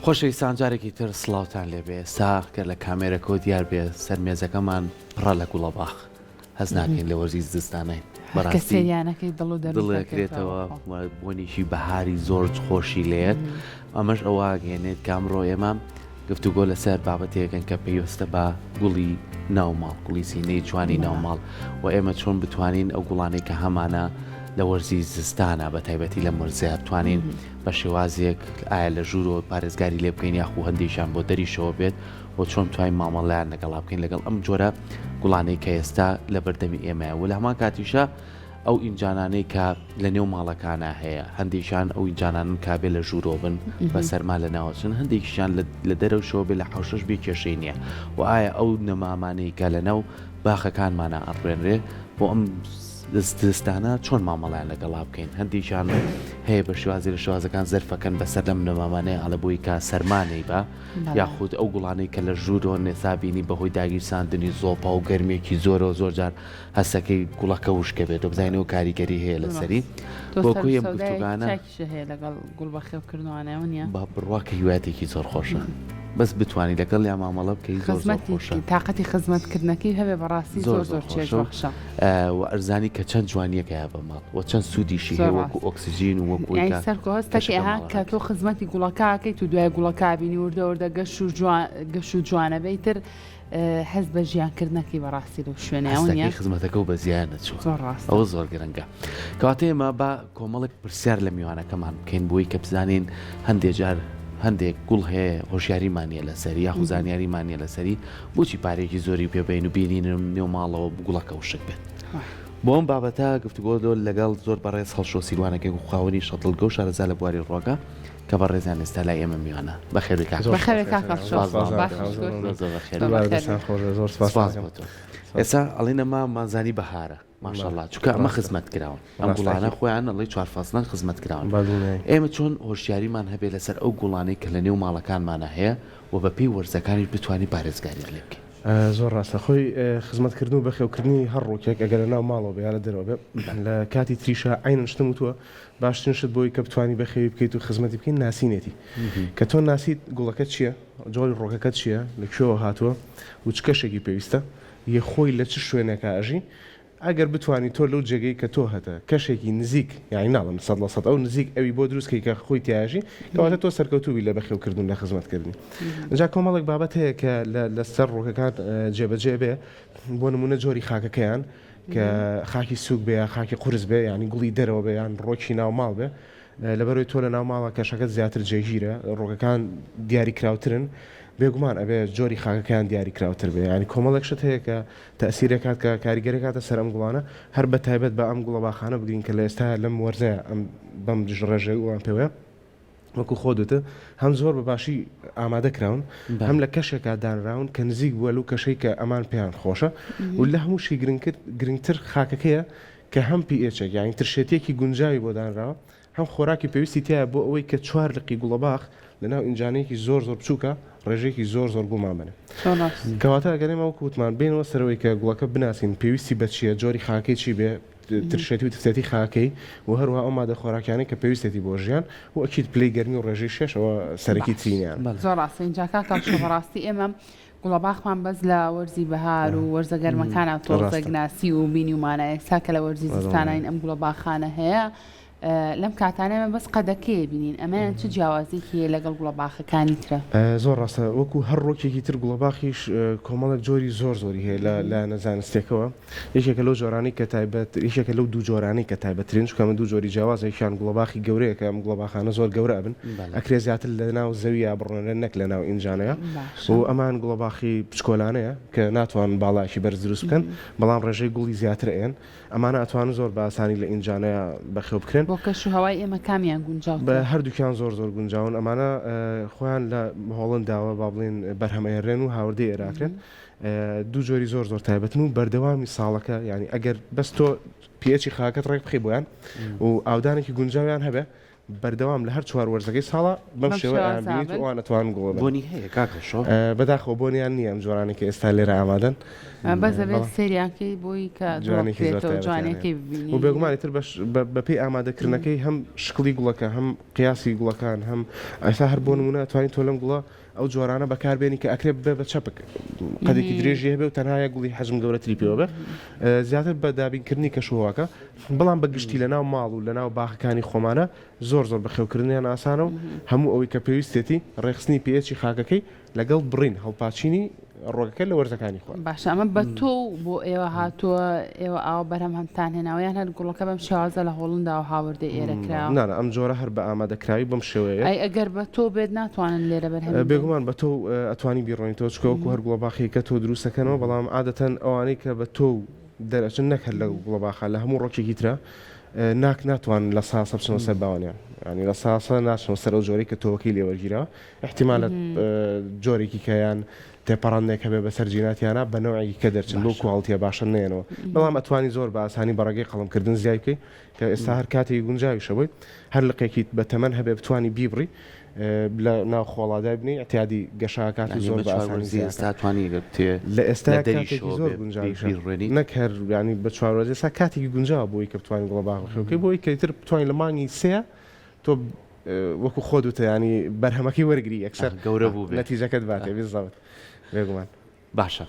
خۆشەویستان جارێکی تر سڵاوتان لێبێ سا کە لە کامێرەکۆ دیار بێ سەر مێزەکەمان پڕە لە گوڵەباخ هەز ناکەین لە وەرزی زستانەی بەڕاستیانەکەی دڵ و دڵێکرێتەوە بۆنیشی بەهاری زۆر خۆشی لێت ئەمەش ئەوە گەێنێت کامڕۆ ئێمە گفتوگۆ لەسەر بابەتێکن کە پێویستە بە گوڵی ناوماڵ گوڵی سینەی جوانی ناوماڵ و ئێمە چۆن بتوانین ئەو گوڵانەی کە هەمانە لە وەرزی زستانە بە تایبەتی لە مرزە بتوانین بە شێوازێک ئایا لە ژوورۆ پارێزگاری لێ بکەین یاخو هەندێکیان بۆ دەریشەوە بێت بۆ چۆن توانین مامەڵیان لەگەڵا بکەین لەگەڵ ئەم جۆرە گوڵانەی کە ئێستا لە بەردەمی ئێمەیە و لە هەمان کاتیشە ئەو ئینجانانەی کە لە نێو ماڵەکانە هەیە هەندێکیان ئەو ئینجانانن کابێ لە ژوورۆ بن بە سەرما لە ناوچن هەندێکیشان لە دەرەوشەوە بێ لە حوشش بێ کێشەی نییە و ئایا ئەو نەمامانەی کە لە نەو باخەکانمانە ئەڕێنرێ بۆ ئەم دستانە چۆن مامەڵیان لەگەڵا بکەین هەندێکیان هەیە بە شێوازی لە شێوازەکان زەرفەکەن بەسەر لەم نەمامانەیە ئەڵە بۆی کە سەرمانەی بە یاخود ئەو گوڵانەی کە لە ژوورۆ نێسابینی بەهۆی داگیرساندنی زۆپا و گەرمێکی زۆرەوە زۆر جار هەستەکەی گوڵەکە وشکە بێت و بزانەوە کاریگەری هەیە لەسەری بۆ کوی ئەم گفتوگانە هەیە لەگەڵ گوڵ بەخێوکردنەوەیانە نیە با بڕواکە هیواتێکی زۆر خۆشە بەس بتوانانی لەگەڵ یا مامەڵە بکەی خزمەتی تااقەتی خزمەتکردنەکەی هەبێ بەڕاستی زۆر زۆر چێژبەخشە و ئەرزانی کە چەند جوانیەکە بە ماڵ و چەند سوودیشی هەیە وەکو ئۆکسسیژین و وەکو سەرکۆهستەکی ئەها کە تۆ خزمەتی گوڵەکەکەیت و دوای گوڵەکە بینی وردەوردە گەش و جوانە بیتر حەز بە ژیانکردنەکەی بەڕاستی لەو شوێنەیە خزمەتەکە و بە زیان نەچوو ئەوە زۆر گرنگە کەواتە ئێمە بە کۆمەڵێک پرسیار لە میوانەکەمان بکەین بۆی کە بزانین هەندێک جار هەندێک گوڵ هەیە هۆشیاریمانە لەسەری یاخو زانیاریمانە لەسەری بۆچی پارێکی زۆری پێبین و بینین نێو ماڵەوە گوڵەکە وشک بێت بۆ ئەم بابەتە گفتوگۆ لەگەڵ زۆر بەڕێز هەڵشۆ سیروانەکەی و خاوەنی شەتڵگە و شارەزا لە بواری ڕۆگە کە بە ڕێزان ئێستا لای ئێمە میوانە بەخێری ئێستا ئەڵێنەما مازانی بەهارە ماشەڵڵا چونکە ئەمە خزمەت کراون ئەم گوڵانە خۆیان ئەڵی چوارفاسنان خزمەت کراون ئێمە چۆن هۆشیاریمان هەبێت لەسەر ئەو گوڵانەی کە لە نێو ماڵەکانمانە هەیە و بە پێی وەرزەکانی بتوانانی پارێزگاری لێ بکەین زۆر ڕاستە خۆی خزمەتکردن و بەخێوکردنی هەر ڕووکێک ئەگەر لە ناو ماڵەوە بە لە دەرەوە بێ لە کاتی تریشە عینن شتم وتووە باشترین شت بۆی کە بتوانانی بەخێوی بکەیت و خزمەتی بکەین ناسینێتی کە تۆ ناسیت گوڵەکە چییە جۆڵی ڕۆکەکەت چییە لەکوێوە هاتووە و چ کەشێکی پێویستە یە خۆی لە چ شوێنێکە ئەژی ئەگەر بتوانانی تۆ لەو جێگەی کە تۆ هەتە کەشێکی نزیک یانی ناڵم 100% ئەو نزیک ئەوی بۆ دروستکەی کە خۆی تیاژی کەواتە تۆ سەرکەوتوبی لە بەخێوکردن لە خزمەتکردنی جا کۆمەڵێک بابەت هەیە کە لەسەر ڕۆکەکان جێبەجێ بێ بۆ نمونە جۆری خاکەکەیان کە خاکی سووک بێ خاکی قورس بێ ینی گوڵی دەرەوە بێ یان ڕۆکی ناوماڵ بێ لەبەرەوەی تۆ لە ناوماڵە کەشەکەت زیاتر جێگیرە ڕۆکەکان دیاری کراوترن بێگومان ئەبێ جۆری خاکەکان دیاری کراوتر بێ ینی کۆمەڵێک شت هەیە کە تەسیرێکات کە کاریگەرێکاتە سەر ئەم گوڵانە هەر بە تایبەت بە ئەم گوڵە باخانە بگرین کە لە ئێستا لەم وەرزەیە ئەم بەم ڕێژەی وان پێوەیە وەکو خۆدوتە هەم زۆر بەباشی ئامادە کراون هەم لە کەشێکا دانراون کە نزیک بووە لەو کەشەی کە ئەمان پێیان خۆشە و لە هەمووشی گرنگتر خاکەکەیە کە هەم پێچێک یانی ترشێتێکی گونجاوی بۆ دانراوە هەم خۆراکی پێویستی تایە بۆ ئەوەی کە 4 لقی گوڵەباخ لەناو ئینجانەیەکی زۆر بچووکە ڕێژێکی زۆر گوڵمان بنێ کەواتە ئەگەرێمە وەکووتمان بینەوە سەرەوەی کە گوڵەکە بناسیین پێویستی بەچیە جۆری خاکەی چی بێ ترشێتی و تفتێتی خاکەی و هەروە ئەمادە خۆراکیانی کە پێویستێتی بۆ ژیان و ئەکییت پلەی گەرمی و ڕێژەی شێشەوە سەرەکی ترینیان زۆر ڕاستە اینجاکە کاڵڕاستی ئێمە گوڵەباخمان بەس لە وەرزی بەهار و وەرزە گەرمەکانە تۆزەگناسی و بینی ومانە ئێستا کە لە وەرزی زستانین ئەم گوڵەباخانە هەیە لەم کاتانەمە بەس قەدەکەی بینین ئەمەیان چه جیاوازێکی لەگەڵ گوڵەباخەکانی ترە زۆر ڕاستە وەکو هەر ڕۆکێکی تر گوڵەباخیش کۆمەڵک جۆری زۆری هەیە لە نەزانستێکەوە یەکێکە لەو جۆرانی کە تایبەت یەکێکە لەو دوو جۆرانی کە تایبەترین چکەمە دوو جۆری جیاواز یەکیان گوڵەباخی گەورەیە کە ئەم گوڵەباخانە زۆر گەورە بن ئەکرێ زیاتر لە ناو زەویە بڕۆنە نەک لە ناو ئینجانەیە و ئەمان گوڵەباخی بچکۆلانەیە کە ناتوان باڵایشی بەرز دروست بکەن بەڵام ڕێژەی گوڵی زیاتر ئێن ئەمانە ئەتوان زۆر بە ئاسانی لە ئینجانەیە بەخێو بکرێن بۆ کەش و هەوای ئێمە کامیان گونجاو بە هەردووکیان زۆر گونجاون ئەمانە خۆیان لە هۆڵنداوە با بڵێن بەرهەمەێڕێن و هاوردەی عێراقن دوو جۆری زۆر تایبەتن و بەردەوامی ساڵەکە ینی ئەگەر بەس تۆ پێچی خاکەت ڕێک بخی بۆیان و ئاودانێکی گونجاویان هەبێ بەردەوام لە هەر چوار وەرزەکەی ساڵە بەم شێوە ئەبینیت و ئەوان ئەتوان گوڵ بۆنی هەیە کاکەشۆ بەداخەوە بۆنیان نییە ئەم جۆرانی کە ئێستا لێرە ئامادەن بەس دەبێت سریاکەی بۆی کە جوانەکەی و بێگومانی تر بەپێی ئامادەکردنەکەی هەم شکلی گوڵەکە هەم قیاسی گوڵەکان هەم ئەستا هەر بۆ نمونە توانین تۆ لەم گوڵە ئەو جۆرانە بەکاربێنی کە ئەکرێ بێ بە چەپک قەدێکی درێژی هەبێ و تەنها گوڵی حەجم گەورەتری پێوە بێ زیاتر بە دابینکردنی کەشوواکە بەڵام بەگشتی لە ناو ماڵ و لە ناو باخەکانی خۆمانە زۆر بەخێوکردنیان ئاسانە و هەموو ئەوەی کە پێویستێتی ڕێخستنی پێچی خاکەکەی لەگەڵ بڕین هەڵپاچینی ڕۆگەکە لە وەرزەکانی خۆ باشە ئەمە بە تۆ بۆ ئێوە هاتووە ئێوە ئاوە بەرهەم هەمتان هێناویان هەر گوڵەکە بەم شێوازە لە هۆڵندا و هاوردە ئێرەکراوە نانە ئەم جۆرە هەر بە ئامادەکراوی بەم شێوەیە ئەی ئەگەر بە تۆ بێت ناتوانن لێرە بەرهەم بێگومان بە تۆ ئەتوانی بیڕۆینەوە چکەوەکو هەر گوڵەباخی کە تۆ دروستەکەنەوە بەڵام عادەتەن ئەوانەی کە بە تۆ دەرەچن نەکرد لە گوڵەباخە لە هەموو ڕۆکێکی ترە ناتوان لە ساسە بچنەوە سەر باوانیان ینی لە ساسە ناچنەوە سەر ئەو جۆری کە تۆوەکەی لێوەرگیرەوە احتیمالە جۆرێکی کەیان تێپەڕاندێکە بێ بەسەر جیناتیانە بە نەوەی کە دەرچن بۆ کوڵتیە باشە نێنەوە بەڵام ئەتوانی زۆر بە ئاسانی بەڕێگەی قەڵمکردن زیای بکەی کە ئێستا هەر کاتێکی گونجاویشەوەی هەر لقێکی بە تەمەەن هەبێ بتوانی بیبڕی لە ناو خۆڵادای بنی ئەتیادی گەشاکاتی زۆر بە ئاسانی ئێستاتوانی لە ئێستا زۆر گونجاوی نەک هەر ینی بە چوارۆژ ئێستا کاتێکی گونجاوە بۆی کە بتوانین گوڵە باخەکەی بۆی کەیتر بتوانین لە مانگی سێ تۆ وەکو خۆت ینی بەرهەمەکەی وەرگری یەکسەر گەورە بوو نەتیجەکەت باتێ بزڵت بێگومان باشە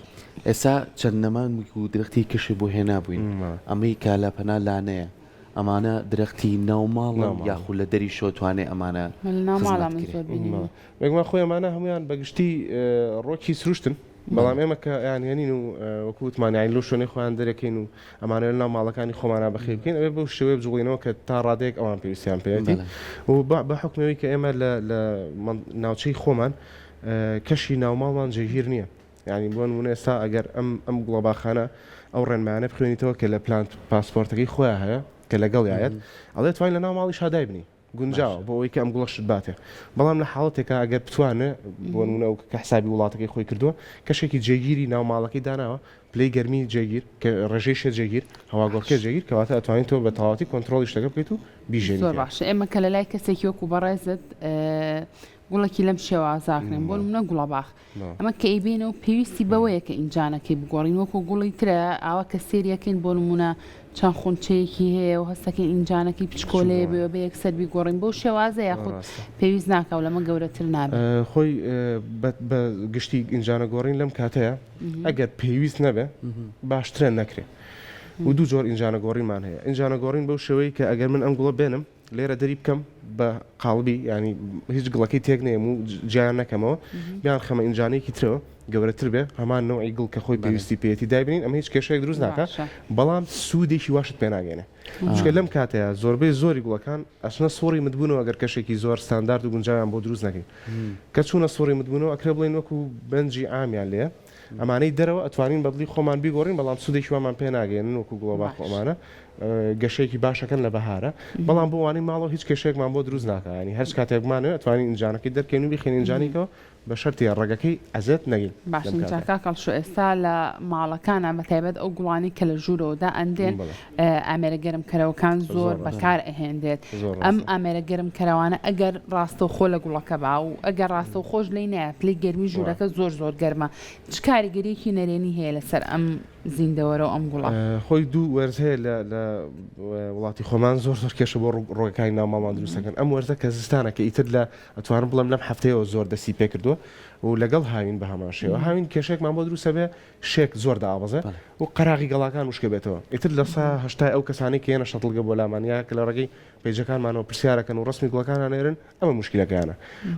ئێستا چەند نەمان و درختی کشی بۆ هێنا بووین ئەمەی کا لە پەنا لانەیە ئەمانە درختی ناوماڵ یاخود لە دەری شۆتوانێ ئەمانە بێگومان خۆی ئەمانە هەمویان بەگشتی ڕۆکی سروشتن بەڵام ئێمە کە یانهێنین و وەکووتمانیان لۆ شوێنەی خۆیان دەرەکەین و ئەمانە لە ناو ماڵەکانی خۆمانە بەخێ بکەین ئەوێ بەو شێوەیە بجوڵینەوە کە تا ڕادێک ئەوان پێویستیان پێێتی و بە حکمەوەی کە ئێمە لە ناوچەی خۆمان کەشی ناوماڵمان جێگیر نییە ینی بۆ نمونە ئێستا ئەگەر ئەم گوڵەباخانە ئەو ڕێنمانە بخوێنیتەوە کە لە پلانت پاسپۆرتەکەی خۆیان هەیە کە لەگەڵیایەت ئەڵێ توانین لە ناو ماڵی شادای بنی گونجاوە بۆ ئەوەی کە ئەم گوڵەشت باتێ بەڵام لە حاڵەتێکە ئەگەر بتوانە بۆ نمونە ئەو کە حسابی وڵاتەکەی خۆی کردووە کەشێکی جێگیری ناو ماڵەکەی داناوە پلەی گەرمی جێگیر کە ڕێژەی شێ جێگیر هەواگۆڕکە جێگیر کەواتە ئەتوانین تۆ بە تەواوەتی کۆنتترۆلی شتەکە بکەیت و بیژێنیت زۆر باشە ئێمە کە لە لای کەسێکی وەکو بەڕێزت گوڵێکی لەم شێوازاکرێن بۆ منە گوڵە باخ ئەمە کە ئەیبێنەوە پێویستی بەوەیە کە ئینجانەکەی بگۆڕین وەکو گوڵی ترە ئاوا کە سێریەکەین بۆ نمونە چەند خونچەیەکی هەیە و هەستەکەی ئینجانەکەی پچکۆلەیە بێ بە یەکسەر بیگۆڕین بۆ شێوازە یاخود پێویست ناکەو لەمە گەورەتر نابێت خۆی بە گشتی ئینجانە گۆڕین لەم کاتەیە ئەگەر پێویست نەبێ باشترە نەکرێت و دوو جۆر ئینجانە گۆڕینمان هەیە ئینجانە گۆڕین بەو شێوەیە کە ئەگەر من ئەم گوڵە بێنم لێرە دەری بکەم بە قاڵبی ینی هیچ گڵەکەی تێک نێم و جیان نەکەمەوە بیان خەمە ئینجانێکی ترەوە گەورەتر بێ هەمان نەوەی گڵ کە خۆی پێویستی پێێتی دابنین ئەمە هیچ کێشەیەک دروست ناکە بەڵام سوودێکی واشت پێ ناگەێنێ چکە لەم کاتەیە زۆربەی زۆری گوڵەکان ئەچنە سۆڕی متبوونەوە ئەگەر کەشێکی زۆر ستاندارد و گونجاویان بۆ دروست نەکەین کە چوونە سۆڕی متبوونەوە ئەکرێ بڵین وەکو بەنجی ئامیان لێ ئەمانەی دەرەوە ئەتوانین بەدڵی خۆمان بیگۆڕین بەڵام سوودێکی وامان پێ ناگەێنن وەکو گوڵە باخ ئەمانە گەشەیەکی باشەکەن لە بەهارە بەڵام بۆ وانی ماڵەوە هیچ کێشەیەکمان بۆ دروست ناکە ینی هەر کاتێکمانێت ئەتوانین ئینجانەکەی دەرکەین و بخێن ئینجانیکەوە بە شەرتی ڕێگەکەی ئەزێت نەگەین باشجاکە کەڵشو ئێستا لە ماڵەکانە بەتایبەت ئەو گوڵانی کە لە ژوورەوەدا ئەندێن ئامێرە گەرم کەرەوەکان زۆر بەکار ئەهێندێت ئەم ئامێرە گەرم کەرەوانە ئەگەر ڕاستە و خۆ لە گوڵەکە با و ئەگەر ڕاستە و خۆش لی نایە پلی گەرمی ژوورەکە زۆر گەرمە چ کاریگەریەکی نەرێنی هەیە لەسەر ئەم زیندەوەرە ئەم گوڵە خۆی دوو وەرز هەیە لە وڵاتی خۆمان زۆر کێشە بۆ ڕۆگەکانی ناوماڵمان دروستەکەن ئەم وەرزە کە زستانە کە ئیتر لە ئەتوانم بڵم لەم هەفتەیەوە زۆر دەستی پێ کردووە و لەگەڵ هاوین بە هەمان شێوە هاوین کێشێکمان بۆ دروستە بێ شێک زۆر دابەزە و قەراغی گەڵاکان وشکە بێتەوە ئیتر لە سا هەشتا ئەو کەسانی کە هێنە شەتڵگە بۆ لامانیا کە لە ڕێگەی پیجەکانمانەوە پرسیارەکەن و ڕستمی گوڵەکانیان نێرن ئەمە مشکلەکانە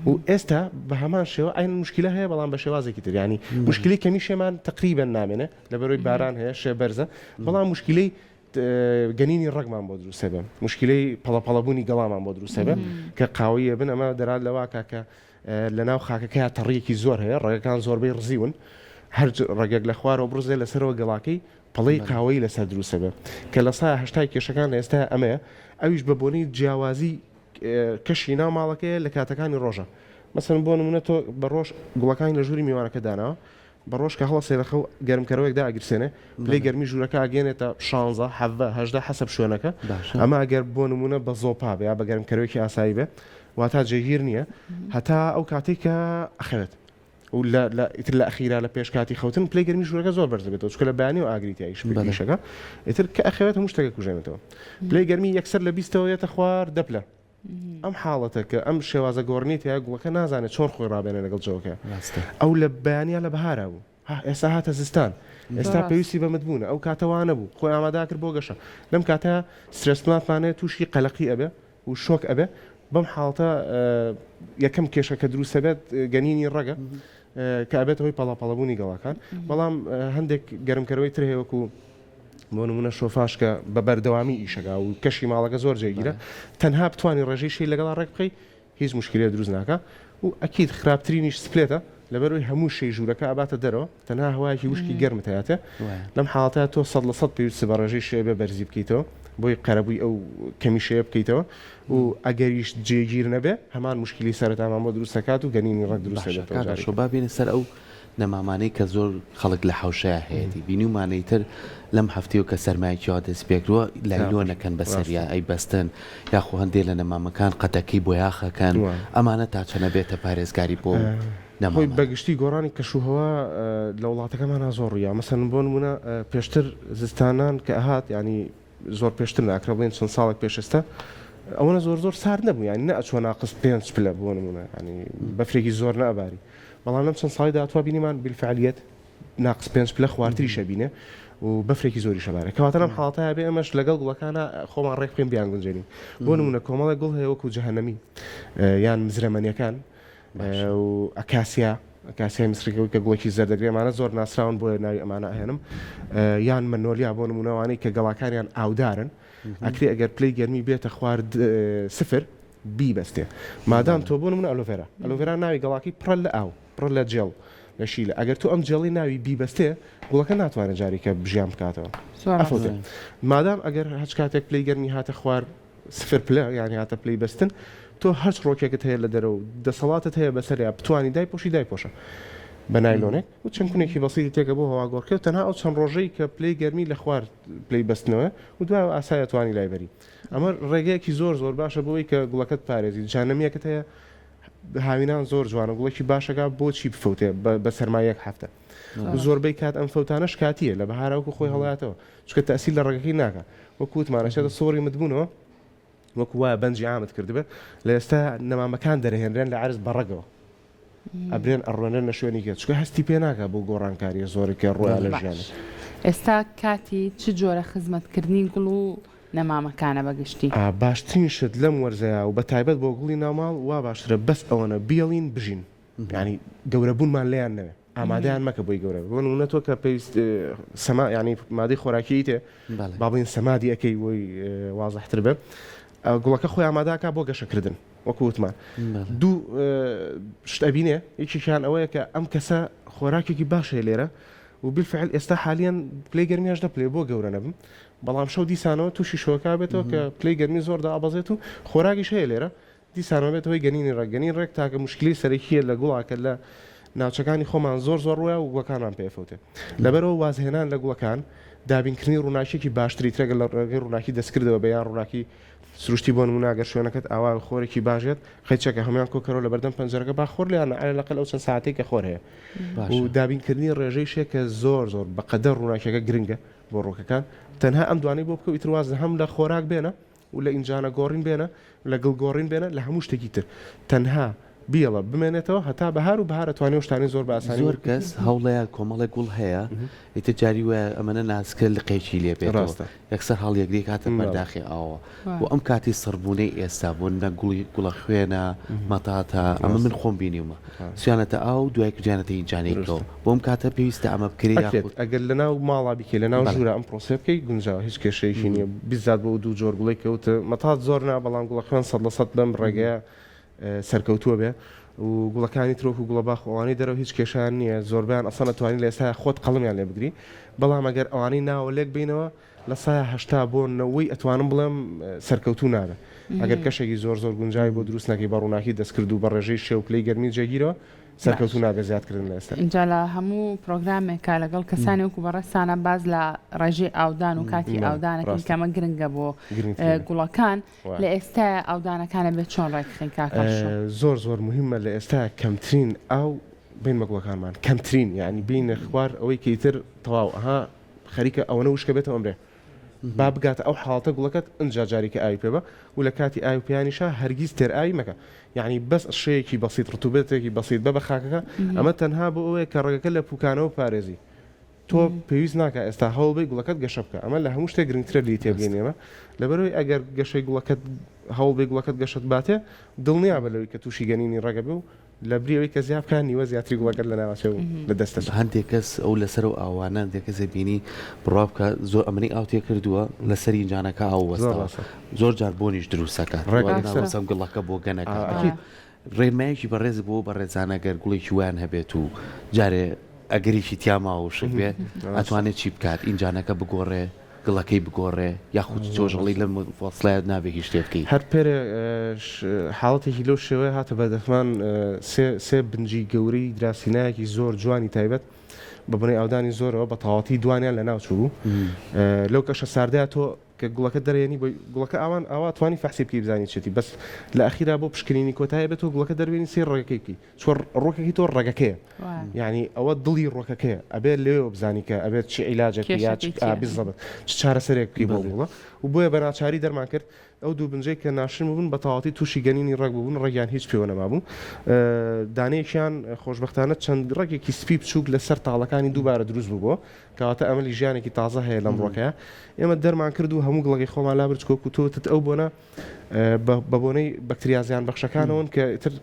و ئێستا بە هەمان شێوە ئاین مشکلە هەیە بەڵام بە شێوازێکی تر ینی مشکلی کەمی شێمان تقریبەن نامێنێ لە بەرۆی باران هەیە شێ بەرزە بەڵام مشکلەی گەنینی ڕگمان بۆ دروستە بێ مشکلەی پەڵەپەڵەبوونی گەڵامان بۆ دروستە بێ کە قاوەیە بن ئەمە دەرات لەوا کاکە لە ناو خاکەکەی تەڕیەکی زۆر هەیە ڕێگەکان زۆربەی ڕزیون هەر ڕێگەک لە خوارەوە بڕزێ لەسەرەوە گەڵاکەی پڵەی قاوەی لەسەر دروستە بێ کە لە سا هەشتای کێشەکان لە ئێستا ئەمەیە ئەویش بە بۆنی جیاوازی کەشی ناو ماڵەکەیە لە کاتەکانی ڕۆژە مەسەن بۆ نمونە تۆ بە ڕۆژ گوڵەکانی لە ژووری میوانەکە داناوە بەڕۆژ کە هەڵە سێرەخە و گەرمکەرەوەیەکدا ئەگرسێنێ پلەی گەرمی ژوورەکە ئەگەێنێتە 16 17 حەسەب شوێنەکە ئەمە ئەگەر بۆ نمونە بە زۆپا بێ یا بە گەرمکەرەوەیکی ئاسایی بێ واتە جێگیر نییە هەتا ئەو کاتێک کە ئەخەوێت و ئیتر لە ئەخیرا لە پێش کاتی خەوتن پلەی گەرمی ژوورەکە زۆر بەرز دەبێتەوە چکە لە بەیانی و ئاگریتیایش شەکە ئیتر کە ئەخەوێت هەموو شتێکە کوژێنێتەوە پلەی گەرمی یەکسەر لە 20ەوە یێتە خوار دەپلە ئەم حاڵەتە کە ئەم شێوازە گۆڕنیت یا گوڵەکە نازانێت چۆن خۆی ڕابێنە لەگەڵ جەوەکە ئەو لە بەیانیا لە بەهارا بوو ئێستا هاتە زستان ئێستا پێویستی بەمەدبوونە ئەو کاتەوانە بوو خۆی ئاماداکرد بۆ گەشە لەم کاتە سترێسمانتمانێت تووشی قەلەقی ئەبێ و شۆک ئەبێ بەم حاڵتە یەکەم کێشە کە دروستە بێت گەنینی ڕەگە کە ئەبێت هۆی پەڵاپەڵەبوونی گەڵاکان بەڵام هەندێک گەرمکەرەوەی تر هەیە وەکو بۆ نمونە شۆفاش کە بە بەردەوامی ئیشەکە و کەشی ماڵەکە زۆر جێگیرە تەنها بتوانانی ڕێژەی شەی لەگەڵ ڕێک بخەی هیچ مشکلێ دروست ناکە و ئەکیید خراپترینیش سپلێتە لەبەرەوەی هەموو شەی ژوورەکە ئاباتە دەرەوە تەنها هەوایەکی وشکی گەرمتەیاتێ لەم حاڵەتە تۆ 100% پێویستە بە ڕێژەی شێ بێ بەرزی بکەیتەوە بۆی قەرەبووی ئەو کەمیشەیە بکەیتەوە و ئەگەریش جێگیر نەبێ هەمان مشکلی سەرەتامان بۆ دروستەکات و گەنینی ڕەک دروستە شۆ بابینە سەر ئەو نەمامانەی کە زۆر خەڵک لە حوشەیە هەیەی بینیمانەی تر لەم هەفتەیە کە سەرمایەکیەوە دەست پێکردووە لایلۆنەکەن بەسەریا ئەی بەستن یاخۆ هەندێک لە نەمامەکان قەتەکەی بۆ یاخەکەن ئەمانە تا چەنە بێتە پارێزگاری بۆ خۆی بەگشتی گۆڕانی کەشوهەوە لە وڵاتەکەمانە زۆڕیە مەسەن بۆ نمونە پێشتر زستانان کە ئەهات ینی زۆر پێشتر ناکرا بڵێن چەند ساڵێک پێشستا ئەوەنە زۆر سارد نەبوو ینی نەچوە ناقص پێنج پلە بۆ نمونە ینی بەفرێکی زۆر نەباری بەڵام لەم چەند ساڵی داهاتوە بینیمان بالفعالیت ناقص پێنج پلە خواردری شەبینە و بەفرێکی زۆری شەبارە کەواتە لەم حاڵەتە بێ ئەمەش لەگەڵ گوڵەکانە خۆمان ڕێک بخەین بیان گونجێنین بۆ نمونە کۆمەڵێک گوڵ هەیە وەکو جەهەنەمی یان مزرەمەنیەکان و ئەکاسیای مسریکەوەی کە گوڵێکی زەردەگرێمانە زۆر ناسراون بۆ ناوی ئەمانە ئەهێنم یان منۆلیا بۆ نمونەوانەی کە گەڵاکانیان ئاودارن ئەکری ئەگەر پلەی گەرمی بێتە خوارد سفر بیبەستێ مادام تۆ بۆ نمونە ئەلۆڤێرا ناوی گەڵاکی پڕە لە ئاو پڕە لە جێڵ لە شیلە ئەگەر تو ئەم جێڵی ناوی بیبەستێ گوڵەکە ناتوانێت جاریکە بژیان بکاتەوە مادام ئەگەر هەچ کاتێک پلەی گەرمی هاتە خوار سفر پلە یانی هاتە پلەی بەستن تۆ هەرچ ڕۆکێکت هەیە لە دەرەوە دەسەڵاتت هەیە بەسەریا بتوانی دایپۆشە بە نایلۆنێک و چەند کوونێکی بەسیری تێکە بۆ هەوا گۆڕکرد تەنها ئەو چەند ڕۆژەی کە پلەی گەرمی لە خوار پلەی بەستنەوە و دوای ئاسایە توانی لایبەری ئەمە ڕێگەیەکی زۆر باشە بۆی کە گوڵەکەت پارێزی جانەمیەکەت هەیە هاوینان زۆر جوانە گوڵێکی باشەکە بۆچی بفەوتێ بە سەرمایەک هەفتە زۆربەی کات ئەم فەوتانەش کاتیە لە بەهارەوەکو خۆی هەڵاتەوە چکە تەسیل لە ڕێگەکەی ناکە وەکووتمانەشێتە سۆری مدبوونەوە وەکو وایە بەنجی ئامت کردبێ لە ئێستا نەمامەکان دەرهێنرێن لە عرز بەڕەگەوە ئەبرێن ئەڕۆنێن لە شوێنی چکە هەستی پێ ناکە بۆ گۆڕانکاریە زۆرێکە ڕۆیان لە ژیانە ئێستا کاتی چ جۆرە خزمەتکردنی گوڵ و نەمامەکانە بەگشتی باشترین شت لەم وەرزەیە و بە تایبەت بۆ گوڵی ناوماڵ وا باشترە بەس ئەوەنە بیڵین بژین ینی گەورەبوونمان لێیان نەوێ ئامادەیان مەکە بۆی گەورە بۆ نمونە تۆ کە پێویست سەما ینی مادەی خۆراکی تێ با بڵین سەمادی ئەەکەی بۆی وازەحتر بێ گوڵەکە خۆی ئاماداکە بۆ گەشەکردن وەکو وتمان دوو شتەبینێ یەکێکیان ئەوەیە کە ئەم کەسە خۆراکێکی باشە لێرە و بالفعل ئێستا حالیان پلەی گەرمیاش دەپلێ بۆ گەورە نەبم بەڵام شەو دیسانەوە تووشی شۆکا بێتەوە کە پلەی گەرمی زۆردا ئابەزێت و خۆراکیش هەیە لێرە دیسانەوە بێتەوەی گەنینی ڕێک تاکە مشکلی سەرەکیە لە گوڵاکە لە ناوچەکانی خۆمان زۆر ڕوایە و گوڵەکانمان پێفەوتێ لەبەرەوە وازهێنان لە گوڵەکان دابینکردنی ڕووناکیێکی باشتری ترێگە لە ڕێگەی ڕووناکی دەستکردەوە بە یان ڕووناکی سروشتی بۆ نمونە ئەگەر شوێنەکەت ئاوا خۆرێکی باشێت خەیچەکە هەمان کۆکەرەوە لە بەردەم پەنجەرەکە با خۆر لیان لەقل ئەو چەند ساعتێک کە خۆر هەیە و دابینکردنی ڕێژەی شێکە زۆر بەقەدەر ڕووناکیەکە گرنگە بۆ ڕۆکەکان تەنها ئەم دوانەی بۆ بکە ئیتر وازە هەم لە خۆراک بێنە و لە ئینجانە گۆڕین بێنە لە گڵگۆڕین بێنە لە هەموو شتێکی تر تەنها بیڵە بمێنێتەوە هەتا بەهار و بەهارە توانێ شتانی زۆر باسانی زۆر کەس هەوڵەیە کۆمەڵێک گوڵ هەیە ئیتر جاری وە ئەمەە ناسکە لە قەیچی لێ بێت ڕاستە یەکسەر هەڵیەکری کاتە بەرداخی ئاوە و ئەم کاتی سڕبوونەی ئێستا بۆ نە گوڵە خوێنە مەتاتە ئەمە من خۆم بینیومە سویانەتە ئاو دوای کردیانەتە هیچجانێکەوە بۆ ئەم کاتە پێویستە ئەمە بکرێت ئەگەر لە ناو ماڵا بیکە لە ناو ژوورە ئەم پرۆسە بکەی گونجاوە هیچ کێشەیەکی نییە بیزات بۆ دوو جۆر گوڵی کەوتە مەتات زۆر نا بەڵام گوڵە خوێن 100% بەم ڕێگەیە سەرکەوتووە بێ و گوڵەکانی ترۆک و گوڵە باخ ئەوانەی دەرەوە هیچ کێشیان نییە زۆربیان ئەسەن توانین لە ئێستا خۆت قەڵمیان لێ بگری بەڵام ئەگەر ئەوانەی ناوە لێک بینەوە لە سایە هەشتا بۆ 90 ئەتوانم بڵێم سەرکەوتوو نابێ ئەگەر کەشێکی زۆر گونجای بۆ دروست نەکەی بە ڕووناکی دەستکرد و بە ڕێژەی شێو پلەی گەرمی جێگیرەوە سەرکەوتو نابێ زیادکردن لە ئێستا. اینجا لە هەموو پرۆگرامێکە لەگەڵ کەسانی وەکو بەڕێستانە باز لە ڕێژەی ئاودان و کاتی ئاودانەکەی کەمە گرنگە بۆ گوڵەکان لە ئێستا ئاودانەکانە بێت چۆن ڕێکخین کاکەشۆ؟ زۆر مهمە لە ئێستا کەمترین ئاو بین مەگوڵەکانمان کەمترین یعنی بینە خوار ئەوەی کەیتر تەواو ئەها خەریکە ئەوەنە وشکە بێتەوە ئەمرێ با بگاتە ئەو حاڵتە گوڵەکەت ئەنجا جارێکە ئاوی پێ بە و لە کاتی ئاوی پێیانیشە هەرگیز تێر ئاوی مەکە یعنی بەس شەیەکی بەسیط ڕتوبێتێکی بەسیط بە خاکەکە ئەمە تەنها بۆ ئەوەیە کە ڕێگەکە لە پوکانەوە پارێزی تۆ پێویست ناکە ئێستا هەوڵ بێ گوڵەکەت گەشە بکە ئەمە لە هەموو شتێک گرنگترە لی تێبگەینێمە لەبەرەوەی ئەگەر گەشەی گوڵەکەت هەوڵ بێ گوڵەکەت گەشت باتێ دڵنیا بە لەوەی کە تووشی گەنینی ڕێگە بێ و لە بریەوەی کە زیابکان نیوە زیاتری گوڵەکەت لە ناوچێ و لە دەستە هەندێک کەس ئەو لەسەر و ئاوانە هەندێک کەس بینی بڕوا بکە زۆر ئەمەی ئاو تێ کردووە لەسەری جانەکە ئاو وەستەوە زۆر جار بۆنیش دروستەکە ڕێگەسەم گڵەکە بۆ گەنەکە ڕێمایەکی بەڕێز بۆ بە ڕێزانە گەر گوڵێکی ویان هەبێت و جارێ ئەگەریشی تیاما و شک بێ ئەتوانێت چی بکات ئینجانەکە بگۆڕێ گڵەکەی بگۆڕێ یاخود چۆژەڵی لە فۆسلایت نابێ هیچ شتێ بکەیت هەر پێرە حاڵەتێکی لەو شێوەیە هاتە بەدەستمان سێ بنجی گەورەی دراسینایەکی زۆر جوانی تایبەت بە بنەی ئاودانی زۆرەوە بە تەواوەتی دوانیان لە ناوچوو بوو لەو کەشە ساردەیە تۆ کە گوڵەکە دەرێنی بۆ گوڵەکە ئاوان ئاوا توانی فەحسی بکەی بزانی چێتی بەس لە ئەخیرا بۆ پشکنینی کۆتایە بێت و گوڵەکە دەروێنی سێ ڕێگەکەی بکەی چۆر ڕۆکێکی تۆ ڕێگەکەیە یعنی ئەوە دڵی ڕۆکەکەیە ئەبێت لێوە بزانی کە ئەبێت چی عیلاجێکی یا بیزەبێت چ چارەسەرێک بکەی بۆ گوڵە و بۆیە بە ناچاری دەرمان کرد ئەو دوو بنجەی کە ناشرم بوون بە تەواوەتی تووشی گەنینی ڕێک بوون ڕێگیان هیچ پێوە نەمابوو دانەیەکیان خۆشبەختانە چەند ڕێگێکی سپی بچووک لەسەر تاڵەکانی دووبارە دروست بوو بۆ کەواتە ئەمەلی ژیانێکی تازە هەیە لەم ڕۆکەیە ئێمە دەرمان کرد و هەموو گڵەکەی خۆمان لا برچکۆک و تۆتت ئەو بۆنە بە بۆنەی بەکتریازیان بەخشەکانەوەن کە تر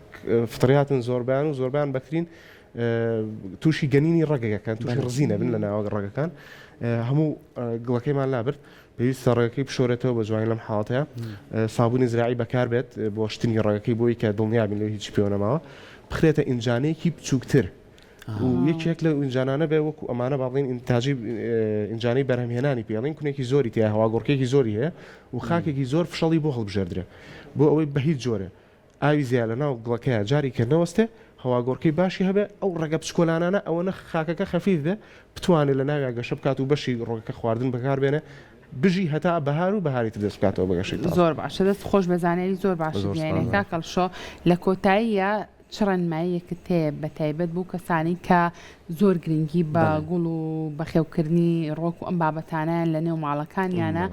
فتریاتن زۆربیان و زۆربیان بەترین تووشی گەنینی ڕێگەکان تووشی ڕزینە بن لە ناوە ڕێگەکان هەموو گڵەکەیمان لابرد پێویستە ڕێگەکەی بشۆرێتەوە بە جوانی لەم حاڵەتەیە سابوونی زراعی بەکار بێت بۆ شتنی ڕێگەکەی بۆی کە دڵنیابین لەوە هیچ پێوە نەماوە بخرێتە ئینجانەیەکی بچووکتر و یەکێک لە ئینجانانە بێ وەکو ئەمانە باڵین ئینتاجی ئینجانەی بەرهەمهێنانی پێڵین کونێکی زۆری تیا هەواگۆڕکێکی زۆری هەیە و خاکێکی زۆر فشەڵی بۆ هەڵبژێردرێ بۆ ئەوەی بە هیچ جۆرە ئاوی زیاد لە ناو گڵەکەیە جاری کە نەوەستێ هەواگۆڕکەی باشی هەبێ ئەو ڕێگە بچکۆلانانە ئەوەنە خاکەکە خەفیف بێ بتوانێت لە ناویا گەشە بکات و بەشی ڕۆگەکە خواردن بەکار بێنێ بژی هەتا بەهار و بەهاری تر دەست بکاتەوە بەگەشەی زۆر باشە دەست خۆش بەزانێری زۆر باش دیانێکا کەڵشۆ لە کۆتاییە چڕەنماییەکت هەیە بە تایبەت بوو کەسانی کە زۆر گرنگی بە گوڵ و بەخێوکردنی ڕۆک و ئەم بابەتانیان لە نێو ماڵەکانیانە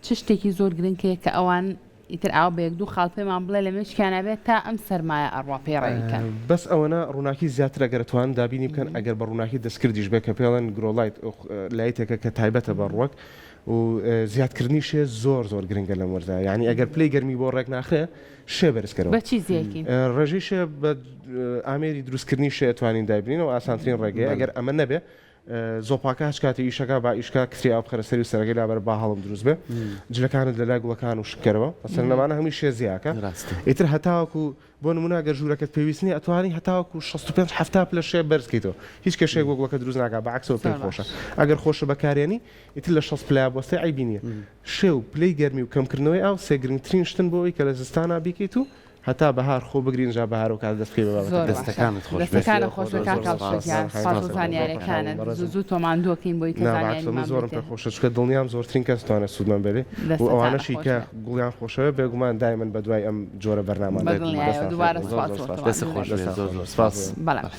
چ شتێکی زۆر گرنگەیە کە ئەوان ئیتر ئاو بەیەک دوو خاڵ پێمان بڵێ لە مێشکیانە بێت تا ئەم سەرمایە ئەڕوا پێڕێکەن بەس ئەوەنە ڕووناکی زیاتر ئەگەرتوان دابینی بکەن ئەگەر بە ڕووناکی دەستکردیش بێ کە پێڵەن گرۆلایت لایتێکە کە تایبەتە بە ڕوەک و زیادکردنیشێ زۆر گرنگە لە وەرزە یعنی ئەگەر پلەی گەرمی بۆ ڕێک ناخرێ شێ بەرزکەرەوە بە چی زیەکی ڕێژیشە بە ئامێری دروستکردنی شێتوانین دابینەوە ئاسانترین ڕێگەی ئەگەر ئەمە نەبێ زۆپاکە هەچ کاتی ئیشەکە با ئیشکا کتری ئاو بخەرە سەری و سەرەکەی لابەر با هەڵم دروست بێ جلەکانت لەلای گوڵەکان و شکەرەوە مەسەڵەن لەمانە هەمووی شێ زیاکە ئیتر هەتاوەکو بۆ نمونە گەر ژوورەکەت پێویستنی ئەتوانی هەتاوەکو 65 پلە شێ بەرزکەیتەوە هیچ کەشێک بۆ گوڵەکە دروست ناکات بەعکسەوە پێی خۆشە ئەگەر خۆشە بەکارێنی ئیتر لە 60 پلە بۆستەی عیبی نییە شێ و پلەی گەرمی و کەمکردنەوەی ئاو سێ گرنگترین شتن بۆ ئەوەی کە لە زستانە بیکەیت و هەتا بەهار خۆ بگرین جا بەهار و کات دەست پێ دەستەکانت خۆش دەستەکانە خۆش زانیارەکانن زوو تۆمان دووەکەین بۆی زۆرم پێ خۆشە چکە دڵنیام زۆرترین کەس توانە سوودمان بێ و ئەوانەشی کە گوڵیان خۆشەوە بێگومان دایمەن بە دوای ئەم جۆرە بەرنامە دووبارە سپاس دەست خۆش زۆر سپاس.